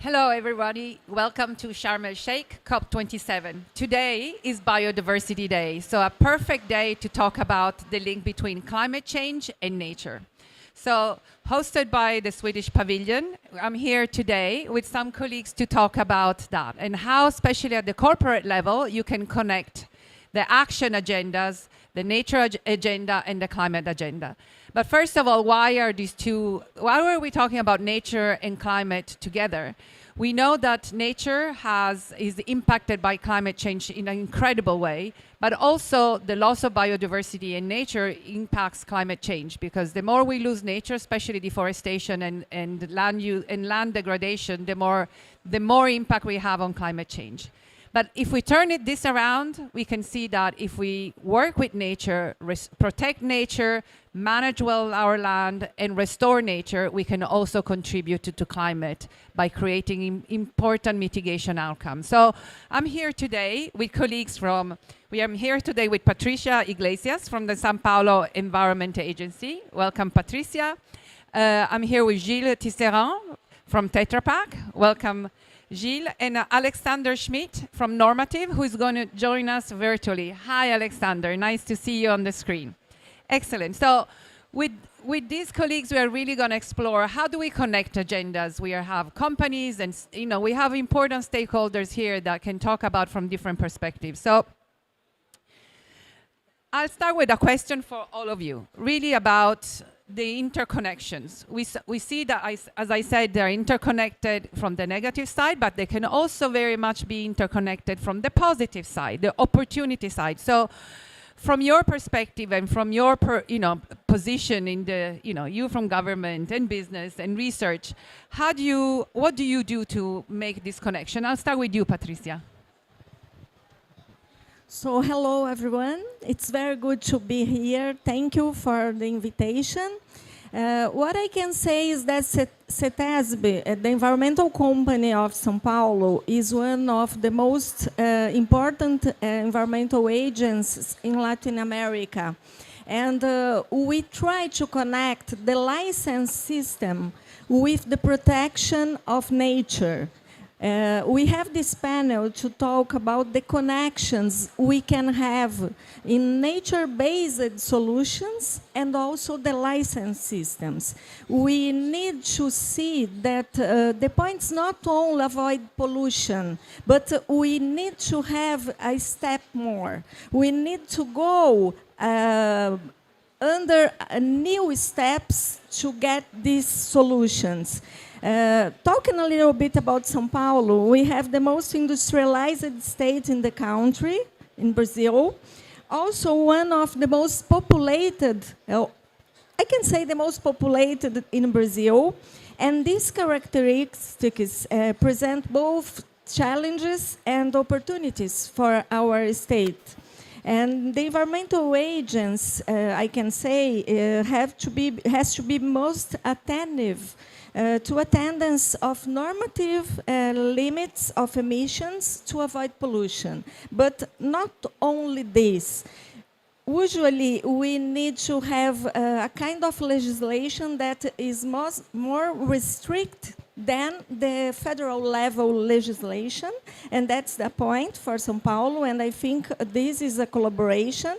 Hello, everybody. Welcome to Sharm el-Sheikh COP27. Today is Biodiversity Day, so a perfect day to talk about the link between climate change and nature. So, hosted by the Swedish Pavilion, I'm here today with some colleagues to talk about that and how, especially at the corporate level, you can connect the action agendas, the nature agenda, and the climate agenda. But first of all, why are we talking about nature and climate together? We know that nature is impacted by climate change in an incredible way, but also the loss of biodiversity in nature impacts climate change, because the more we lose nature, especially deforestation and land degradation, the more impact we have on climate change. But if we turn this around, we can see that if we work with nature, protect nature, manage well our land, and restore nature, we can also contribute to climate by creating important mitigation outcomes. So I'm here today with Patricia Iglesias from the São Paulo Environment Agency. Welcome, Patricia. I'm here with Gilles Tisserand from Tetra Pak. Welcome, Gilles, and Alexander Schmidt from Normative, who is going to join us virtually. Hi, Alexander. Nice to see you on the screen. Excellent. So with these colleagues, we are really going to explore how do we connect agendas. We have companies and we have important stakeholders here that can talk about from different perspectives. So I'll start with a question for all of you, really about the interconnections. We see that, as I said, they're interconnected from the negative side, but they can also very much be interconnected from the positive side, the opportunity side. So from your perspective and from your position in the, you from government and business and research, what do you do to make this connection? I'll start with you, Patricia. So hello, everyone. It's very good to be here. Thank you for the invitation. What I can say is that CETESB, the environmental company of São Paulo, is one of the most important environmental agencies in Latin America. And we try to connect the license system with the protection of nature. We have this panel to talk about the connections we can have in nature-based solutions and also the license systems. We need to see that the point is not only avoid pollution, but we need to have a step more. We need to go under new steps to get these solutions. Talking a little bit about São Paulo, we have the most industrialized state in the country, in Brazil. Also one of the most populated, I can say the most populated in Brazil. And these characteristics present both challenges and opportunities for our state. And the environmental agents, I can say, has to be most attentive to attendance of normative limits of emissions to avoid pollution. But not only this. Usually, we need to have a kind of legislation that is more restricted than the federal level legislation, and that's the point for São Paulo, and I think this is a collaboration.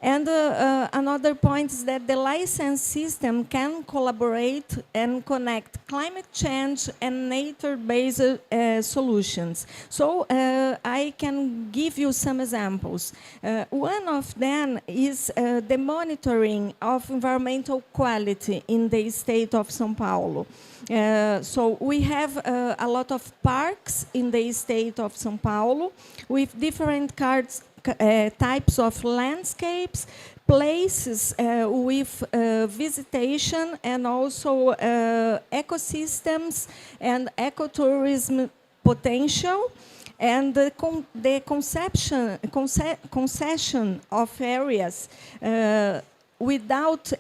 And another point is that the license system can collaborate and connect climate change and nature-based solutions. So I can give you some examples. One of them is the monitoring of environmental quality in the state of São Paulo. So we have a lot of parks in the state of São Paulo with different types of landscapes, places with visitation and also ecosystems and ecotourism potential, and the concession of areas without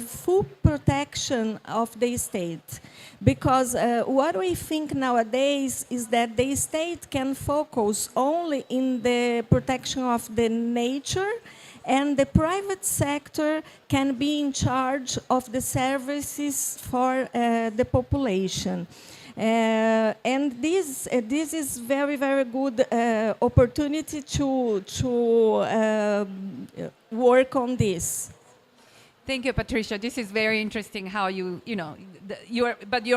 full protection of the state. Because what we think nowadays is that the state can focus only in the protection of the nature, and the private sector can be in charge of the services for the population. And this is very, very good opportunity to work on this. Thank you, Patricia. This is very interesting how you're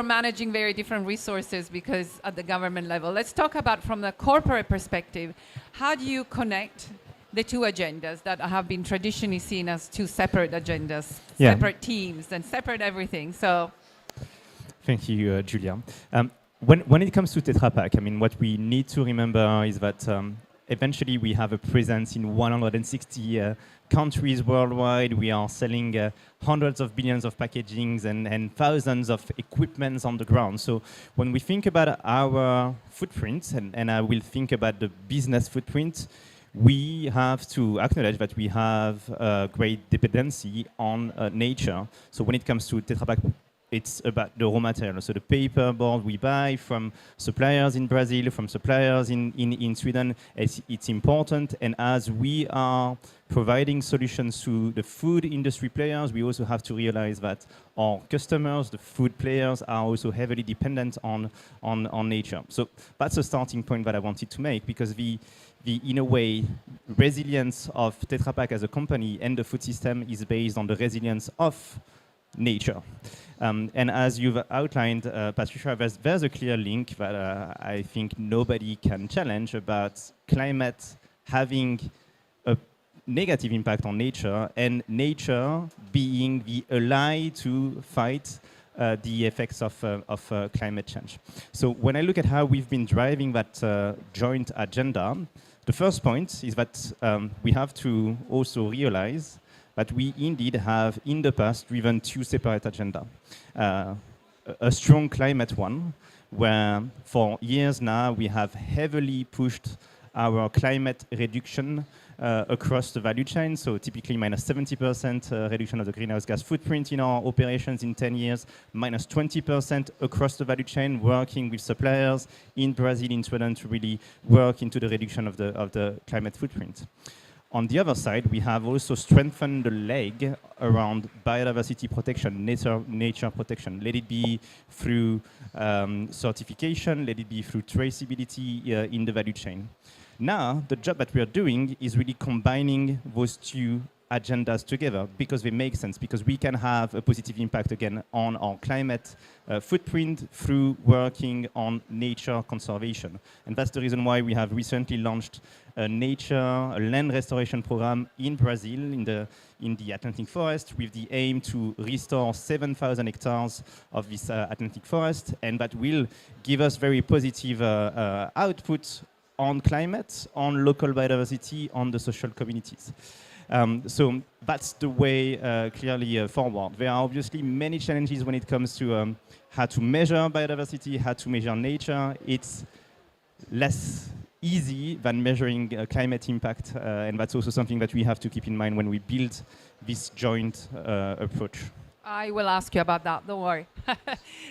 managing very different resources because at the government level. Let's talk about from the corporate perspective. How do you connect the two agendas that have been traditionally seen as two separate agendas, separate teams and separate everything? So, thank you, Julia. When it comes to Tetra Pak, I mean, what we need to remember is that eventually we have a presence in 160 countries worldwide. We are selling hundreds of billions of packagings and thousands of equipments on the ground. So when we think about our footprint, and I will think about the business footprint, we have to acknowledge that we have a great dependency on nature. So when it comes to Tetra Pak, it's about the raw material. So the paper board we buy from suppliers in Brazil, from suppliers in Sweden, it's important. And as we are providing solutions to the food industry players, we also have to realize that our customers, the food players, are also heavily dependent on nature. So that's a starting point that I wanted to make, because the in a way, resilience of Tetra Pak as a company and the food system is based on the resilience of nature. And as you've outlined, Patricia, there's a clear link that I think nobody can challenge about climate having a negative impact on nature, and nature being the ally to fight the effects of climate change. So when I look at how we've been driving that joint agenda, the first point is that we have to also realize that we indeed have in the past driven two separate agendas. A strong climate one, where for years now we have heavily pushed our climate reduction across the value chain. So typically minus 70% reduction of the greenhouse gas footprint in our operations in 10 years, minus 20% across the value chain, working with suppliers in Brazil, in Sweden, to really work into the reduction of the climate footprint. On the other side, we have also strengthened the leg around biodiversity protection, nature protection. Let it be through certification, let it be through traceability in the value chain. Now, the job that we are doing is really combining those two agendas together, because they make sense, because we can have a positive impact again on our climate footprint through working on nature conservation. And that's the reason why we have recently launched a land restoration program in Brazil, in the Atlantic forest, with the aim to restore 7,000 hectares of this Atlantic forest, and that will give us very positive output on climate, on local biodiversity, on the social communities. So that's the way clearly forward. There are obviously many challenges when it comes to how to measure biodiversity, how to measure nature. It's less easy than measuring climate impact, and that's also something that we have to keep in mind when we build this joint approach. I will ask you about that, don't worry.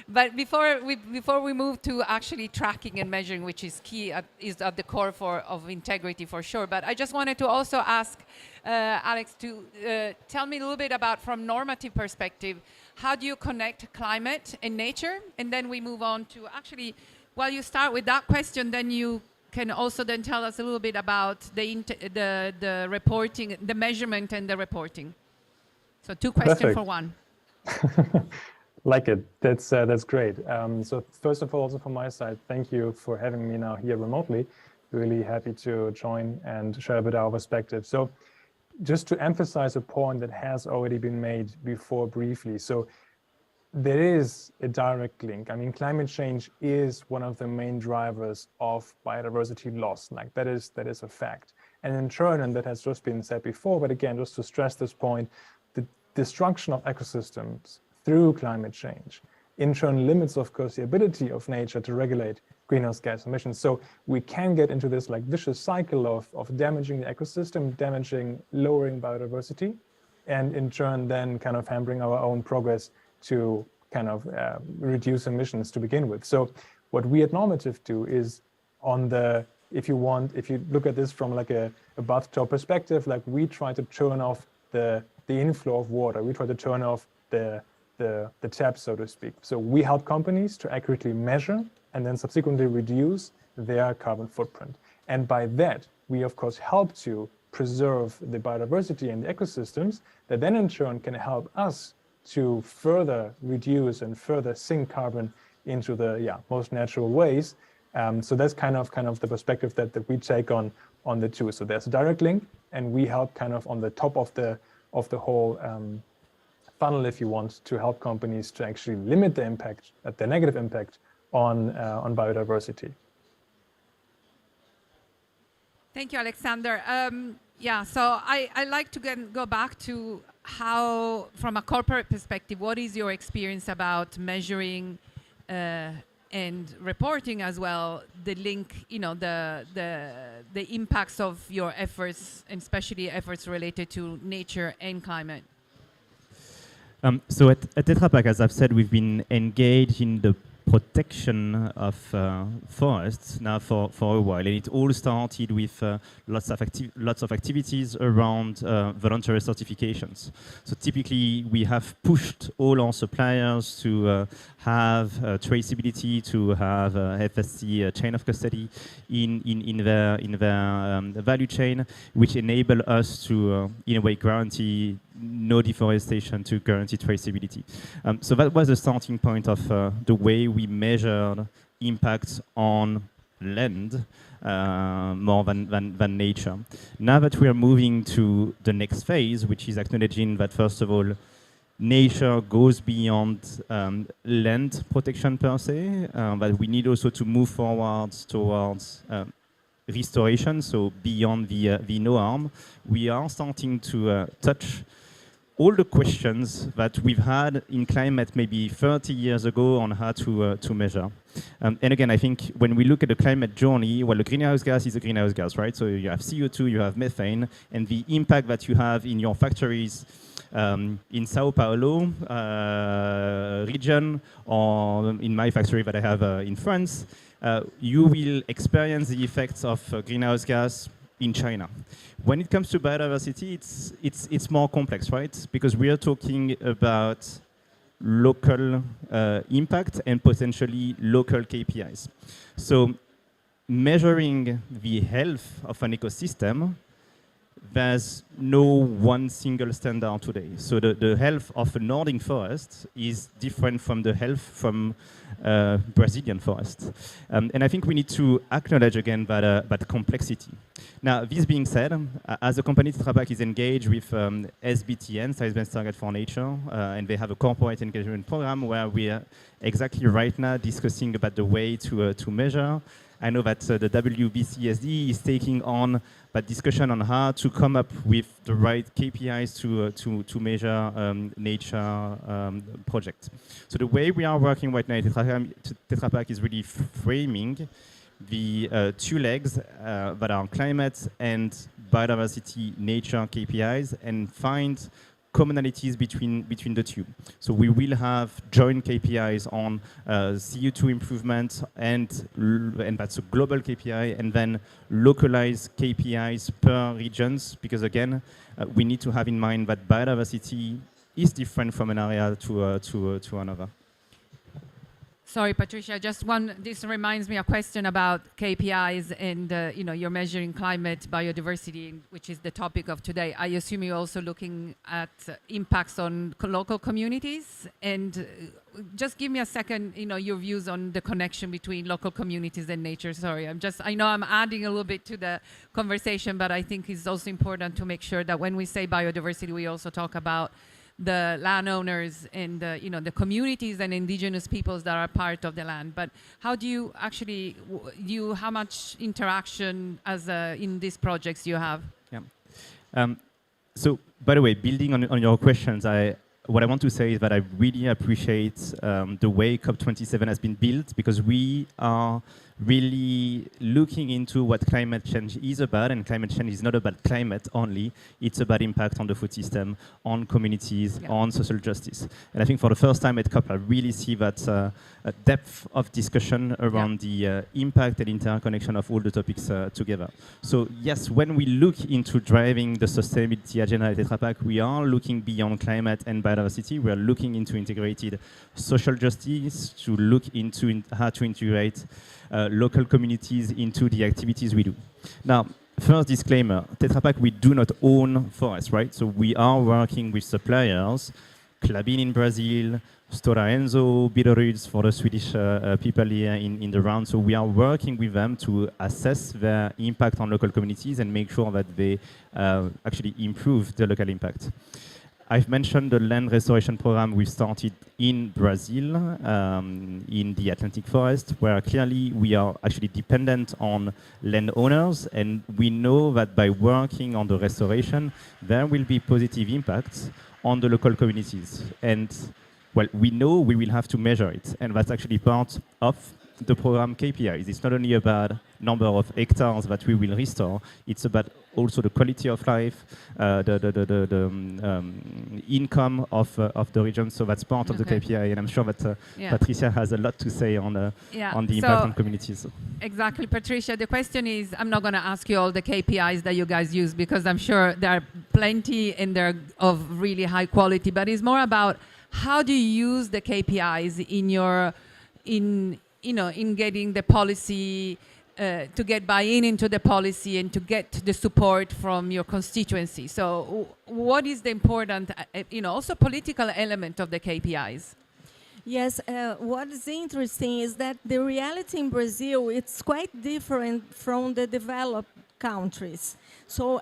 But before we move to actually tracking and measuring, which is key, is at the core of integrity for sure. But I just wanted to also ask Alex to tell me a little bit about, from normative perspective, how do you connect climate and nature? And then we move on to actually, while you start with that question, then you can also then tell us a little bit about the reporting, the measurement and the reporting. So two questions for one. Like it. That's great. So first of all, also from my side, thank you for having me now here remotely. Really happy to join and share a bit our perspective. So just to emphasize a point that has already been made before briefly. So there is a direct link. I mean, climate change is one of the main drivers of biodiversity loss. Like that is a fact. And in turn, and that has just been said before, but again, just to stress this point, the destruction of ecosystems through climate change in turn limits, of course, the ability of nature to regulate greenhouse gas emissions. So we can get into this like vicious cycle of damaging the ecosystem, lowering biodiversity, and in turn then kind of hampering our own progress to kind of reduce emissions to begin with. So what we at Normative do is if you look at this from like a bathtub perspective, like we try to turn off the inflow of water. We try to turn off the the tap, so to speak. So we help companies to accurately measure and then subsequently reduce their carbon footprint. And by that, we of course help to preserve the biodiversity and the ecosystems that then in turn can help us to further reduce and further sink carbon into the most natural ways. So that's kind of the perspective that we take on the two. So there's a direct link, and we help kind of on the top of the whole funnel, if you want, to help companies to actually limit the impact, the negative impact on biodiversity. Thank you, Alexander. So I like to go back to how, from a corporate perspective, what is your experience about measuring and reporting as well the link, the impacts of your efforts, and especially efforts related to nature and climate? So at Tetra Pak, as I've said, we've been engaged in the protection of forests now for a while, and it all started with lots of activities around voluntary certifications. So typically, we have pushed all our suppliers to have traceability, to have FSC chain of custody in their value chain, which enable us to in a way guarantee no deforestation, to guarantee traceability. So that was the starting point of the way we measured impacts on land more than nature. Now that we are moving to the next phase, which is acknowledging that, first of all, nature goes beyond land protection per se, but we need also to move forward towards restoration, so beyond the no harm. We are starting to touch all the questions that we've had in climate maybe 30 years ago on how to measure. And again, I think when we look at the climate journey, well, the greenhouse gas is a greenhouse gas, right? So you have CO2, you have methane, and the impact that you have in your factories in Sao Paulo region, or in my factory that I have in France, you will experience the effects of greenhouse gas in China. When it comes to biodiversity, it's more complex, right? Because we are talking about local impact and potentially local KPIs. So measuring the health of an ecosystem, there's no one single standard today. So the health of a Nordic forest is different from the health from Brazilian forest. And I think we need to acknowledge again that complexity. Now, this being said, as a company, Tetra Pak is engaged with SBTN, Science-Based Target for Nature, and they have a corporate engagement program where we are exactly right now discussing about the way to measure. I know that the WBCSD is taking on that discussion on how to come up with the right KPIs to measure nature projects. So the way we are working right now at Tetra Pak is really framing the two legs that are climate and biodiversity nature KPIs and find commonalities between the two. So we will have joint KPIs on CO2 improvement, and that's a global KPI, and then localized KPIs per regions, because again, we need to have in mind that biodiversity is different from an area to another. Sorry, Patricia, this reminds me a question about KPIs and, you're measuring climate biodiversity, which is the topic of today. I assume you're also looking at impacts on local communities, and just give me a second, your views on the connection between local communities and nature. Sorry, I know I'm adding a little bit to the conversation, but I think it's also important to make sure that when we say biodiversity, we also talk about the landowners and the communities and indigenous peoples that are part of the land. But how do you actually, how much interaction in these projects you have? Yeah. So, by the way, building on your questions, what I want to say is that I really appreciate the way COP27 has been built, because we are really looking into what climate change is about, and climate change is not about climate only, it's about impact on the food system, on communities, on social justice. And I think for the first time at COP, I really see that a depth of discussion around the impact and interconnection of all the topics together. So yes, when we look into driving the sustainability agenda at Tetra Pak, we are looking beyond climate and biodiversity. We are looking into integrated social justice, to look into how to integrate local communities into the activities we do. Now, first disclaimer, Tetra Pak, we do not own forests, right? So we are working with suppliers, Klabin in Brazil, Stora Enso, Bitteroods for the Swedish people here in the round. So we are working with them to assess their impact on local communities and make sure that they actually improve the local impact. I've mentioned the land restoration program we started in Brazil, in the Atlantic forest, where clearly we are actually dependent on landowners, and we know that by working on the restoration, there will be positive impacts on the local communities. And well, we know we will have to measure it, and that's actually part of the program KPIs. It's not only about number of hectares that we will restore, it's about also the quality of life, the income of the region. So that's part of the KPI, and I'm sure that Patricia has a lot to say on the impact on communities. Exactly, Patricia. The question is, I'm not going to ask you all the KPIs that you guys use, because I'm sure there are plenty and they're of really high quality, but it's more about how do you use the KPIs in getting the policy, to get buy-in into the policy and to get the support from your constituency. So what is the important, also political element of the KPIs? Yes, what is interesting is that the reality in Brazil, it's quite different from the developed countries. So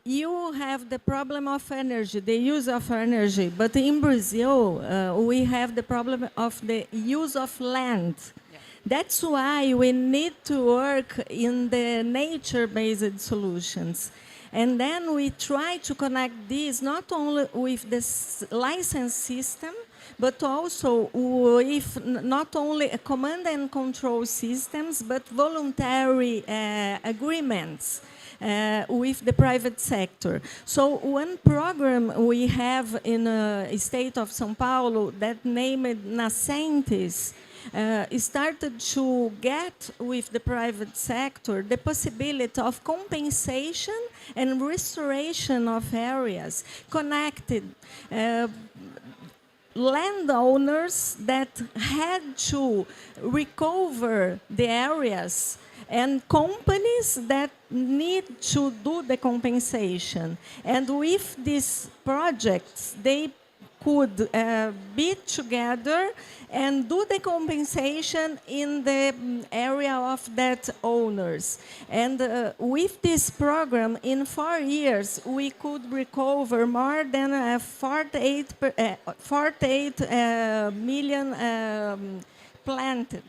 you have the problem of energy, the use of energy, but in Brazil, we have the problem of the use of land. That's why we need to work in the nature-based solutions. And then we try to connect this not only with the license system, but also with not only a command and control systems, but voluntary agreements with the private sector. So one program we have in the state of São Paulo that named Nascentes started to get with the private sector the possibility of compensation and restoration of areas connected. Landowners that had to recover the areas and companies that need to do the compensation. And with these projects, they could be together and do the compensation in the area of that owners. And with this program, in 4 years, we could recover more than 48 million planted.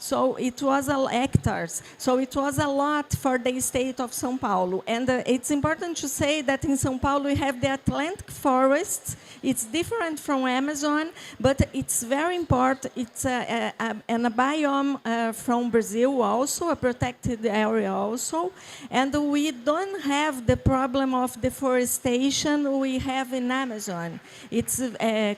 So it was hectares. So it was a lot for the state of São Paulo. And it's important to say that in São Paulo we have the Atlantic forests. It's different from Amazon, but it's very important. It's a biome from Brazil also, a protected area also. And we don't have the problem of deforestation we have in Amazon. It's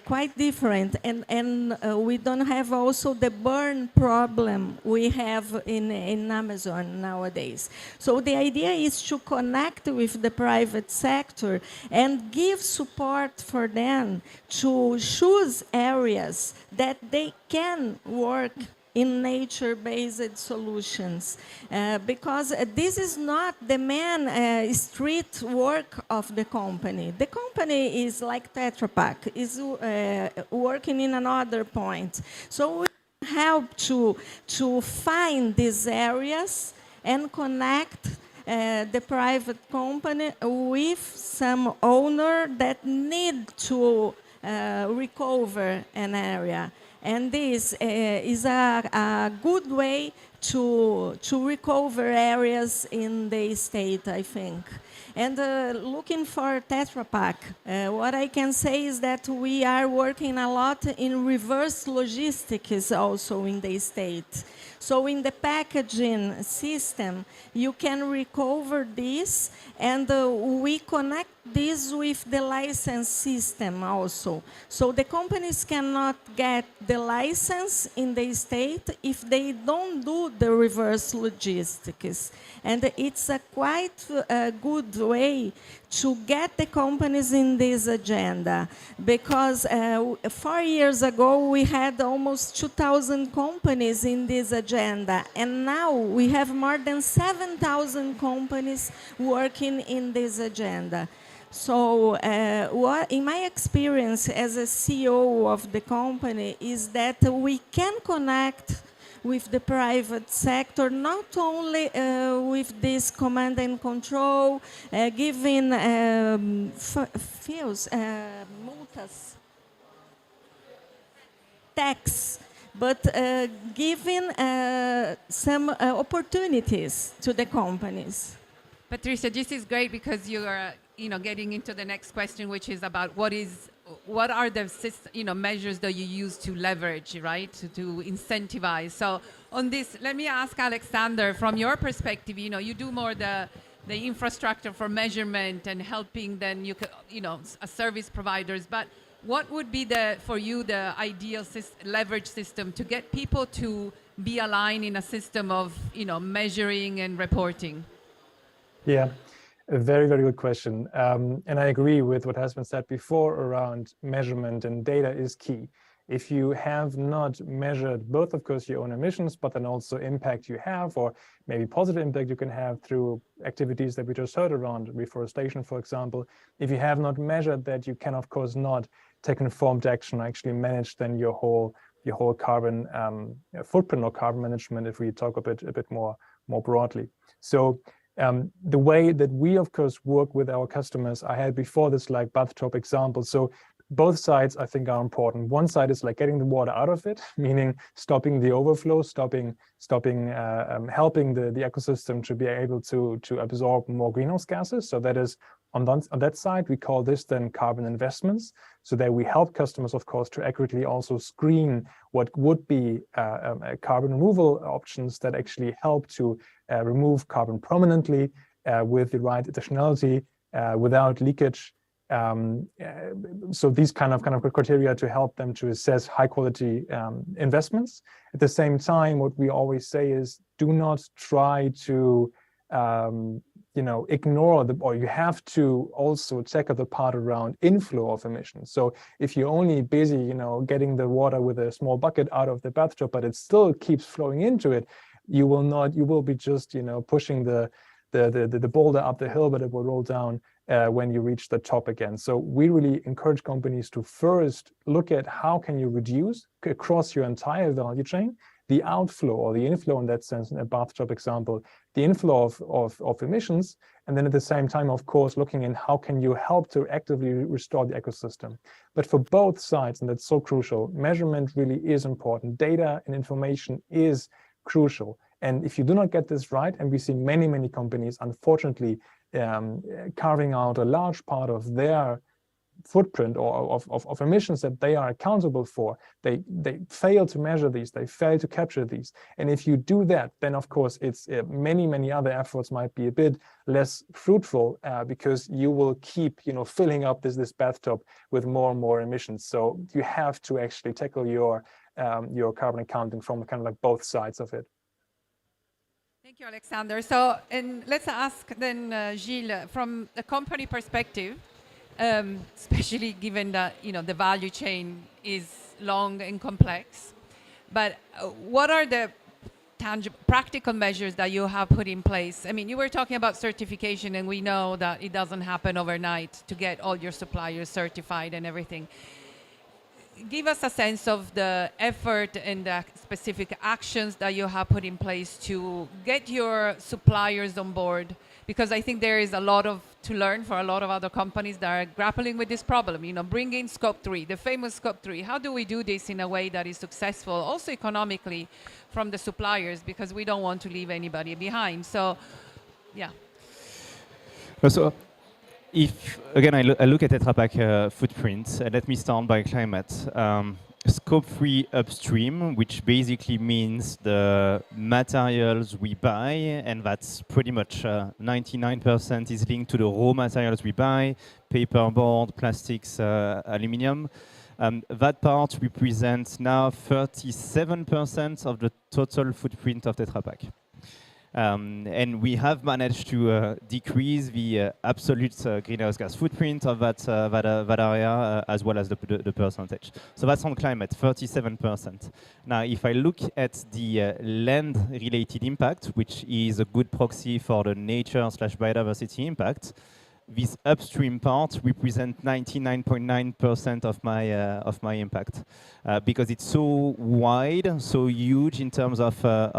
quite different. And we don't have also the burn problem we have in Amazon nowadays. So the idea is to connect with the private sector and give support for them to choose areas that they can work in nature-based solutions, because this is not the main street work of the company. The company is like Tetra Pak, is working in another point. So we help to find these areas and connect the private company with some owner that need to recover an area. And this is a good way to recover areas in the state, I think. And looking for Tetra Pak, what I can say is that we are working a lot in reverse logistics also in the state. So in the packaging system, you can recover this, and we connect this with the license system also. So the companies cannot get the license in the state if they don't do the reverse logistics. And it's a quite good way to get the companies in this agenda, because 4 years ago we had almost 2,000 companies in this agenda, and now we have more than 7,000 companies working in this agenda. So in my experience as a CEO of the company is that we can connect with the private sector, not only with this command and control, giving multas, tax, but giving some opportunities to the companies. Patricia, this is great because you are, getting into the next question, which is about what are the measures that you use to leverage, right, to incentivize. So on this, let me ask Alexander, from your perspective, you do more the infrastructure for measurement and helping then service providers, but what would be for you the ideal leverage system to get people to be aligned in a system of measuring and reporting? Yeah, a very, very good question. And I agree with what has been said before around measurement, and data is key. If you have not measured both, of course, your own emissions, but then also impact you have, or maybe positive impact you can have through activities that we just heard around reforestation, for example, if you have not measured that, you can, of course, not take informed action, actually manage then your whole carbon footprint or carbon management, if we talk a bit more broadly. So the way that we, of course, work with our customers, I had before this like bathtub example. So both sides, I think, are important. One side is like getting the water out of it, meaning stopping the overflow, helping the ecosystem to be able to absorb more greenhouse gases. So that is on that side, we call this then carbon investments. So that we help customers, of course, to accurately also screen what would be carbon removal options that actually help to remove carbon permanently with the right additionality, without leakage. So these kind of criteria to help them to assess high quality investments. At the same time, what we always say is do not try to ignore or you have to also tackle the part around inflow of emissions. So if you're only busy, getting the water with a small bucket out of the bathtub, but it still keeps flowing into it, you will be just, pushing the boulder up the hill, but it will roll down when you reach the top again. So we really encourage companies to first look at how can you reduce across your entire value chain the outflow or the inflow, in that sense, in a bathtub example, the inflow of emissions, and then at the same time, of course, looking in how can you help to actively restore the ecosystem. But for both sides, and that's so crucial, measurement really is important. Data and information is crucial. And if you do not get this right, and we see many, many companies, unfortunately, carving out a large part of their footprint or of emissions that they are accountable for, they fail to measure these, they fail to capture these. And if you do that, then of course it's many other efforts might be a bit less fruitful because you will keep filling up this bathtub with more and more emissions. So you have to actually tackle your carbon accounting from kind of like both sides of it. Thank you, Alexander. So, and let's ask then Gilles, from the company perspective, especially given that the value chain is long and complex. But what are the tangible, practical measures that you have put in place? I mean, you were talking about certification, and we know that it doesn't happen overnight to get all your suppliers certified and everything. Give us a sense of the effort and the specific actions that you have put in place to get your suppliers on board, because I think there is a lot to learn for a lot of other companies that are grappling with this problem. Bring in Scope 3, the famous Scope 3. How do we do this in a way that is successful, also economically, from the suppliers, because we don't want to leave anybody behind. So, yeah. So If, again, I look at Tetra Pak footprint, let me start by climate. Scope 3 upstream, which basically means the materials we buy, and that's pretty much 99% is linked to the raw materials we buy, paperboard, plastics, aluminium. That part represents now 37% of the total footprint of Tetra Pak. And we have managed to decrease the absolute greenhouse gas footprint of that area, as well as the percentage. So that's on climate, 37%. Now, if I look at the land-related impact, which is a good proxy for the nature/biodiversity impact, this upstream part represents 99.9% of my impact, because it's so wide, so huge in terms of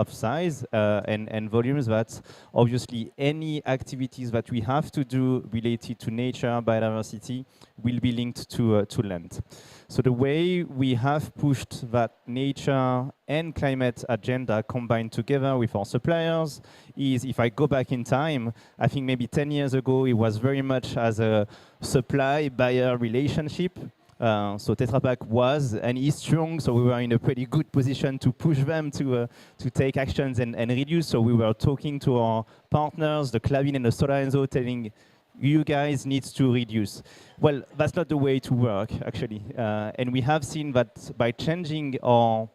size and volumes, that obviously any activities that we have to do related to nature, biodiversity, will be linked to land. So the way we have pushed that nature and climate agenda combined together with our suppliers is, if I go back in time, I think maybe 10 years ago, it was very much as a supply-buyer relationship. So Tetra Pak was and is strong, so we were in a pretty good position to push them to take actions and reduce. So we were talking to our partners, the Clavin and the Stora Enso, telling you guys need to reduce. Well, that's not the way to work, actually. And we have seen that by changing our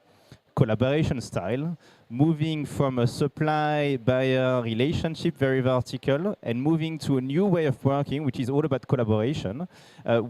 collaboration style, moving from a supply-buyer relationship, very vertical, and moving to a new way of working, which is all about collaboration,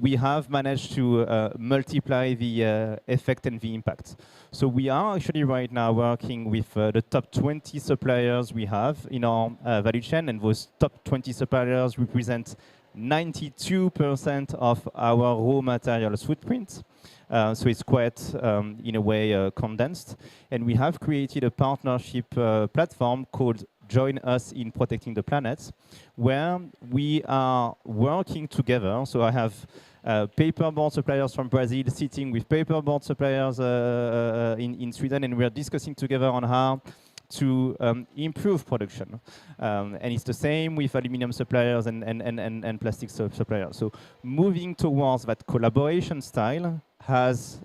we have managed to multiply the effect and the impact. So we are actually right now working with the top 20 suppliers we have in our value chain, and those top 20 suppliers represent 92% of our raw materials footprint. So it's quite, in a way, condensed. And we have created a partnership platform called Join Us in Protecting the Planet, where we are working together. So I have paperboard suppliers from Brazil sitting with paperboard suppliers in Sweden, and we are discussing together on how to improve production. And it's the same with aluminum suppliers and plastic suppliers. So moving towards that collaboration style has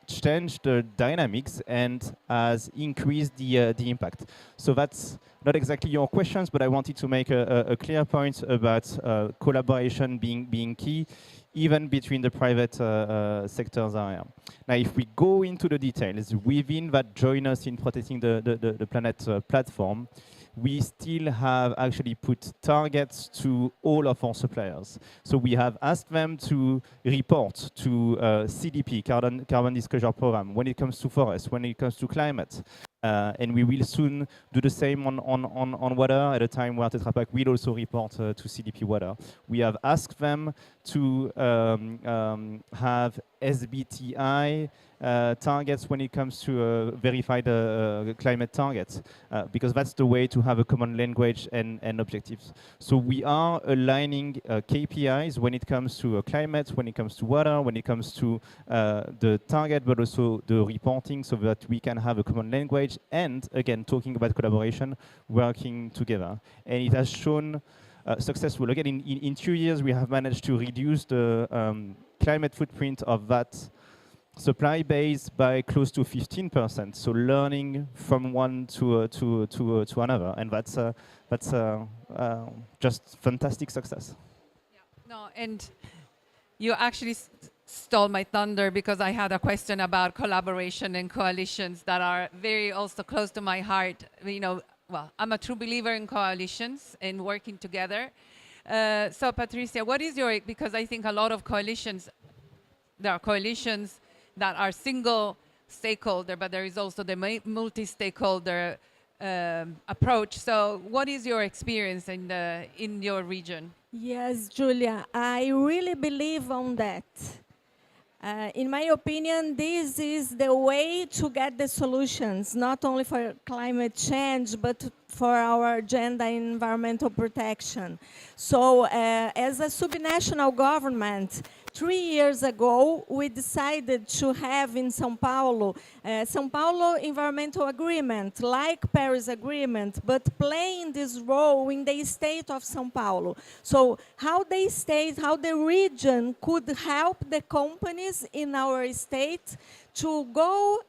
changed the dynamics and has increased the impact. So that's not exactly your questions, but I wanted to make a clear point about collaboration being key, even between the private sectors area. Now, if we go into the details, within that Join Us in Protecting the Planet platform, we still have actually put targets to all of our suppliers. So we have asked them to report to CDP, Carbon Disclosure Program, when it comes to forest, when it comes to climate. And we will soon do the same on water, at a time where Tetra Pak will also report to CDP Water. We have asked them to have SBTI targets when it comes to verified climate targets, because that's the way to have a common language and objectives. So we are aligning KPIs when it comes to climate, when it comes to water, when it comes to the target, but also the reporting, so that we can have a common language, and again, talking about collaboration, working together. And it has shown successful. Again, in 2 years, we have managed to reduce the climate footprint of that supply base by close to 15%. So learning from one to another, and that's just fantastic success. Yeah. No, and you actually stole my thunder, because I had a question about collaboration and coalitions that are very also close to my heart. You know, well, I'm a true believer in coalitions and working together. So Patricia, what is your, because I think a lot of coalitions, there are coalitions that are single stakeholder, but there is also the multi-stakeholder approach. So what is your experience in your region? Yes, Julia, I really believe on that. In my opinion, this is the way to get the solutions, not only for climate change, but for our agenda in environmental protection. So as a subnational government, 3 years ago, we decided to have in São Paulo, São Paulo Environmental Agreement, like Paris Agreement, but playing this role in the state of São Paulo. So how the state, how the region could help the companies in our state to go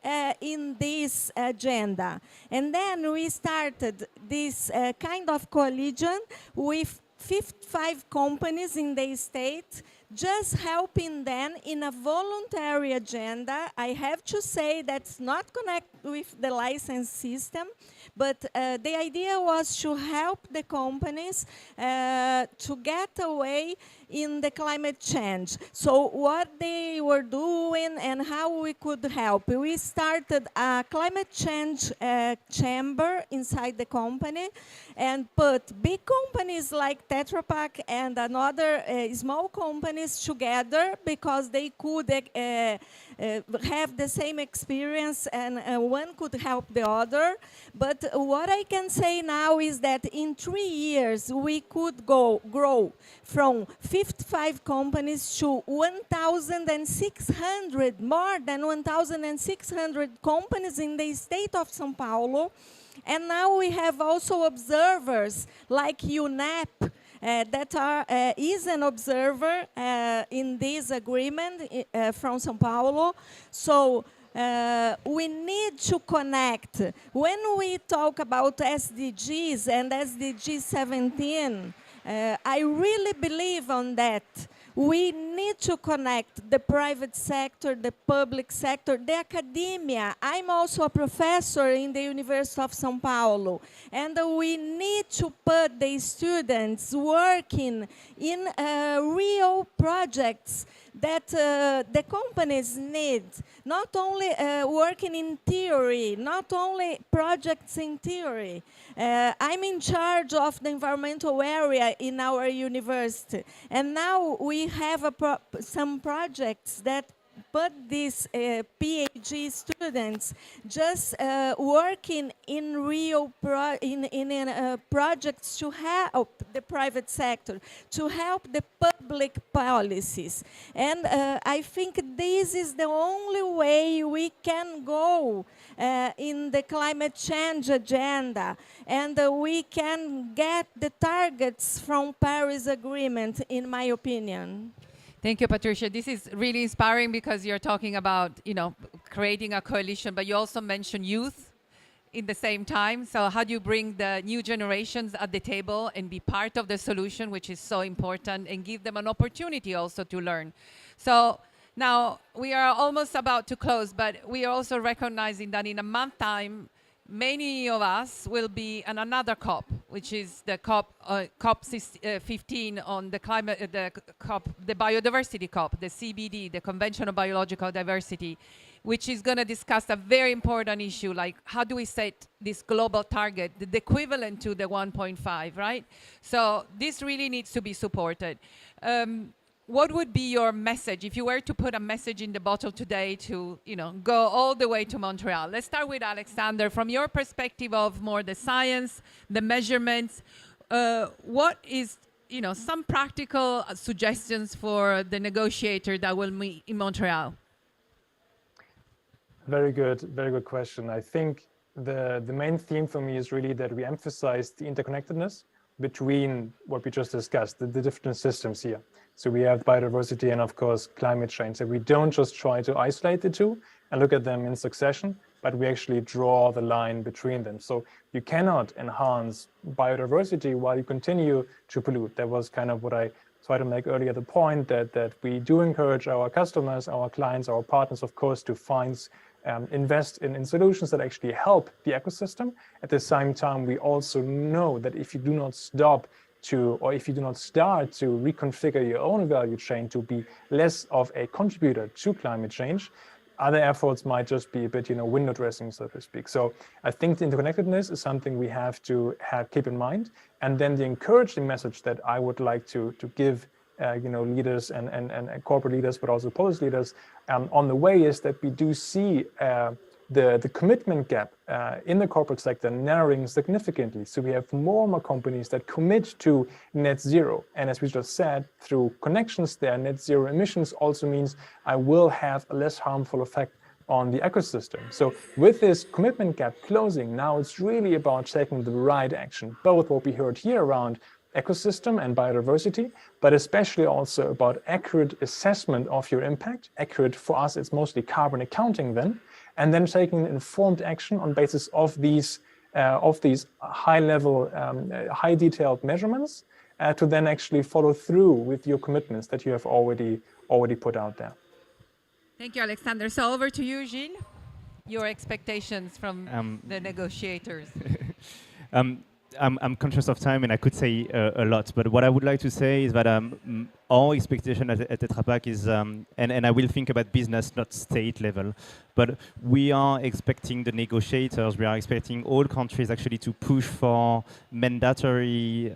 in this agenda. And then we started this kind of coalition with 55 companies in the state, just helping them in a voluntary agenda. I have to say that's not connected with the license system, but the idea was to help the companies to get away in the climate change. So what they were doing and how we could help. We started a climate change chamber inside the company and put big companies like Tetra Pak and another small companies together because they could have the same experience and one could help the other. But what I can say now is that in 3 years we could grow from 55 companies to 1,600, more than 1,600 companies in the state of São Paulo. And now we have also observers like UNEP, that is an observer in this agreement from São Paulo. So we need to connect. When we talk about SDGs and SDG 17, I really believe on that. We need to connect the private sector, the public sector, the academia. I'm also a professor in the University of São Paulo, and we need to put the students working in real projects that the companies need, not only working in theory, not only projects in theory. I'm in charge of the environmental area in our university, and now we have some projects that put these PhD students just working in real projects to help the private sector, to help the public policies. And I think this is the only way we can go in the climate change agenda, and we can get the targets from Paris Agreement, in my opinion. Thank you, Patricia. This is really inspiring because you're talking about, creating a coalition, but you also mentioned youth in the same time. So how do you bring the new generations at the table and be part of the solution, which is so important, and give them an opportunity also to learn? So now we are almost about to close, but we are also recognizing that in a month's time, many of us will be on another COP, which is the COP15 on the climate, the biodiversity COP, the CBD, the Convention on Biological Diversity, which is going to discuss a very important issue, like how do we set this global target, the equivalent to the 1.5, right? So this really needs to be supported. What would be your message if you were to put a message in the bottle today to, go all the way to Montreal? Let's start with Alexander. From your perspective of more the science, the measurements, what is, some practical suggestions for the negotiator that will meet in Montreal? Very good question. I think the main theme for me is really that we emphasize the interconnectedness between what we just discussed, the different systems here. So we have biodiversity and, of course, climate change. So we don't just try to isolate the two and look at them in succession, but we actually draw the line between them. So you cannot enhance biodiversity while you continue to pollute. That was kind of what I tried to make earlier, the point that we do encourage our customers, our clients, our partners, of course, to invest in solutions that actually help the ecosystem. At the same time, we also know that if you do not start to reconfigure your own value chain to be less of a contributor to climate change, other efforts might just be a bit, window dressing, so to speak. So I think the interconnectedness is something we have to keep in mind. And then the encouraging message that I would like to give leaders and corporate leaders, but also policy leaders on the way is that we do see the commitment gap in the corporate sector narrowing significantly. So we have more and more companies that commit to net zero. And as we just said, through connections there, net zero emissions also means I will have a less harmful effect on the ecosystem. So with this commitment gap closing, now it's really about taking the right action, both what we heard here around ecosystem and biodiversity, but especially also about accurate assessment of your impact. Accurate for us, it's mostly carbon accounting then, and then taking informed action on basis of these high-level, high-detailed measurements to then actually follow through with your commitments that you have already put out there. Thank you, Alexander. So over to you, Gilles. Your expectations from the negotiators. I'm conscious of time and I could say a lot, but what I would like to say is that our expectation at Tetra Pak is, and I will think about business, not state level, but we are expecting the negotiators, we are expecting all countries actually to push for mandatory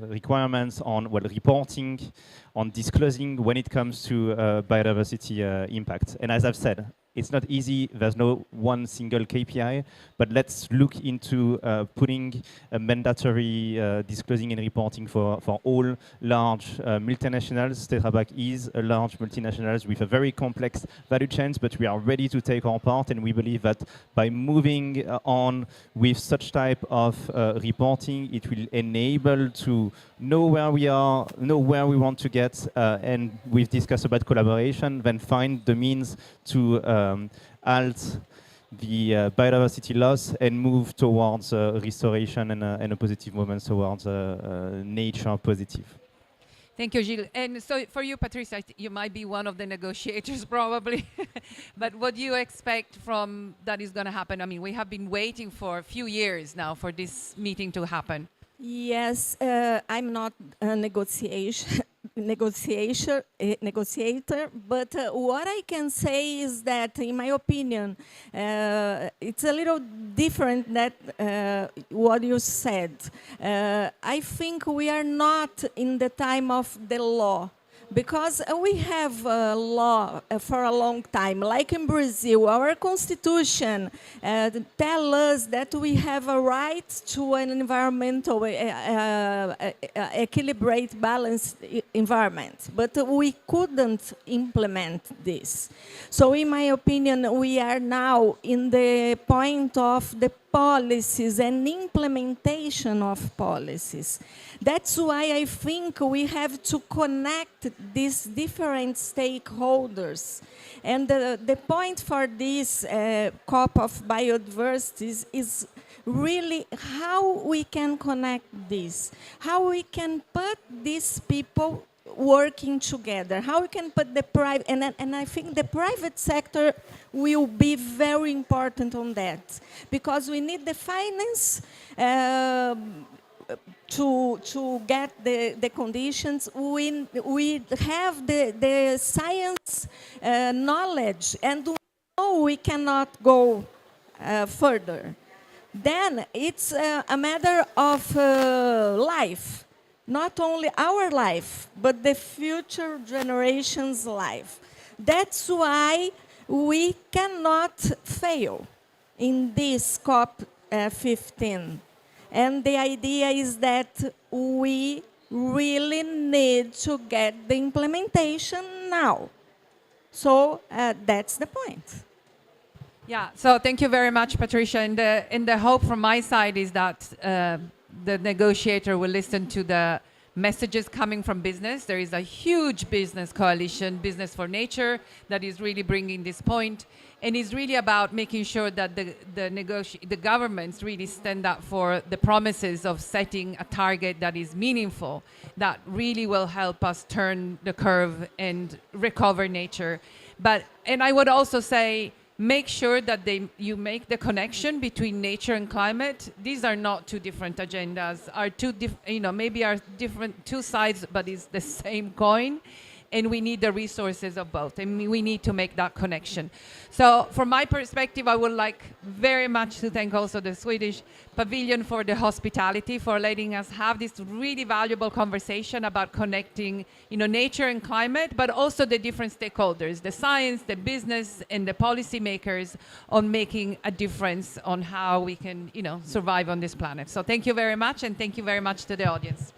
requirements on reporting, on disclosing when it comes to biodiversity impact. And as I've said, it's not easy, there's no one single KPI, but let's look into putting a mandatory disclosing and reporting for all large multinationals. Tetra Pak is a large multinational with a very complex value chains, but we are ready to take our part, and we believe that by moving on with such type of reporting, it will enable to know where we are, know where we want to get, and we've discussed about collaboration, then find the means to halt the biodiversity loss and move towards restoration and a positive movement towards nature positive. Thank you, Gilles. And so for you, Patricia, you might be one of the negotiators probably, but what do you expect from that is going to happen? I mean, we have been waiting for a few years now for this meeting to happen. Yes, I'm not a negotiator, but what I can say is that, in my opinion, it's a little different than what you said. I think we are not in the time of the law, because we have a law for a long time. Like in Brazil, our constitution tells us that we have a right to an environmental, equilibrated, balanced environment. But we couldn't implement this. So in my opinion, we are now in the point of the policies and implementation of policies. That's why I think we have to connect these different stakeholders. And the point for this COP of biodiversity is really how we can connect this, how we can put these people working together, how we can put the private, and I think the private sector will be very important on that, because we need the finance to get the conditions. We have the science knowledge, and we know we cannot go further. Then it's a matter of life. Not only our life, but the future generations' life. That's why we cannot fail in this COP15. And the idea is that we really need to get the implementation now. So that's the point. Yeah, so thank you very much, Patricia. And the hope from my side is that the negotiator will listen to the messages coming from business. There is a huge business coalition, Business for Nature, that is really bringing this point. And it's really about making sure that the governments really stand up for the promises of setting a target that is meaningful, that really will help us turn the curve and recover nature. And I would also say, make sure that you make the connection between nature and climate. These are not two different agendas, maybe are different two sides, but it's the same coin. and we need the resources of both, and we need to make that connection. So from my perspective, I would like very much to thank also the Swedish Pavilion for the hospitality, for letting us have this really valuable conversation about connecting, nature and climate, but also the different stakeholders, the science, the business, and the policymakers on making a difference on how we can, survive on this planet. So thank you very much, and thank you very much to the audience.